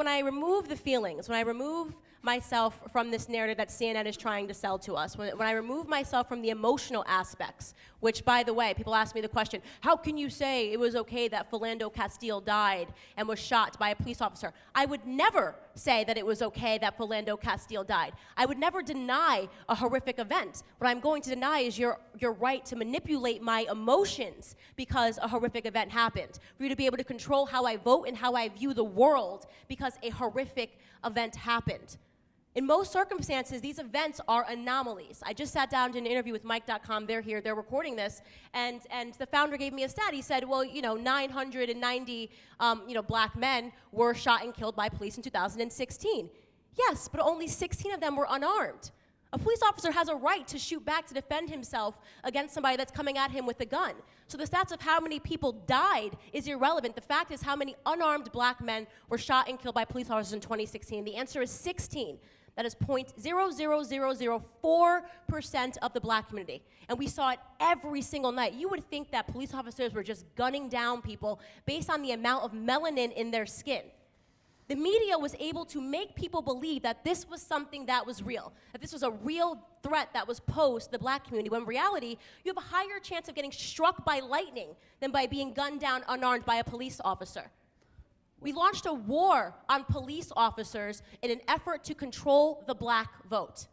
when I remove the feelings, when I remove myself from this narrative that CNN is trying to sell to us, when I remove myself from the emotional aspects, which, by the way, people ask me the question, how can you say it was okay that Philando Castile died and was shot by a police officer? I would never say that it was okay that Philando Castile died. I would never deny a horrific event. What I'm going to deny is your right to manipulate my emotions because a horrific event happened. For you to be able to control how I vote and how I view the world because a horrific event happened. In most circumstances, these events are anomalies. I just sat down to an interview with Mike.com. They're here, they're recording this, and the founder gave me a stat. He said, well, 990 black men were shot and killed by police in 2016. Yes, but only 16 of them were unarmed. A police officer has a right to shoot back to defend himself against somebody that's coming at him with a gun. So the stats of how many people died is irrelevant. The fact is how many unarmed black men were shot and killed by police officers in 2016. The answer is 16. That is 0.00004% of the black community. And we saw it every single night. You would think that police officers were just gunning down people based on the amount of melanin in their skin. The media was able to make people believe that this was something that was real, that this was a real threat that was posed to the black community, when in reality, you have a higher chance of getting struck by lightning than by being gunned down unarmed by a police officer. We launched a war on police officers in an effort to control the black vote.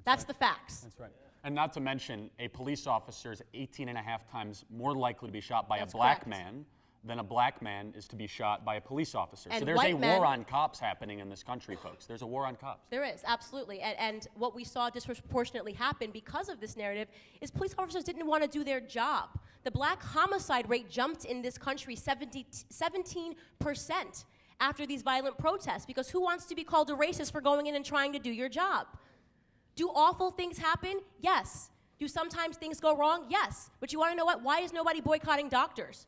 That's the facts. That's right. And not to mention, a police officer is 18 and a half times more likely to be shot by a black man than a black man is to be shot by a police officer. And so there's a war on cops happening in this country, folks. There's a war on cops. There is, absolutely. And what we saw disproportionately happen because of this narrative is police officers didn't want to do their job. The black homicide rate jumped in this country 17% after these violent protests, because who wants to be called a racist for going in and trying to do your job? Do awful things happen? Yes. Do sometimes things go wrong? Yes. But you want to know what? Why is nobody boycotting doctors?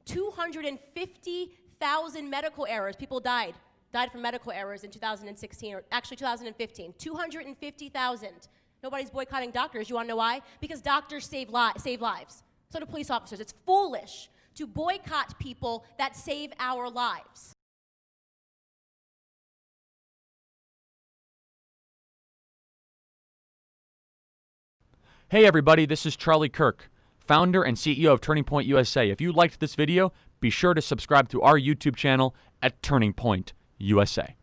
250,000 medical errors. People died from medical errors in 2016, or actually 2015. 250,000. Nobody's boycotting doctors. You want to know why? Because doctors save lives. So do police officers. It's foolish to boycott people that save our lives. Hey everybody, this is Charlie Kirk, founder and CEO of Turning Point USA. If you liked this video, be sure to subscribe to our YouTube channel at Turning Point USA.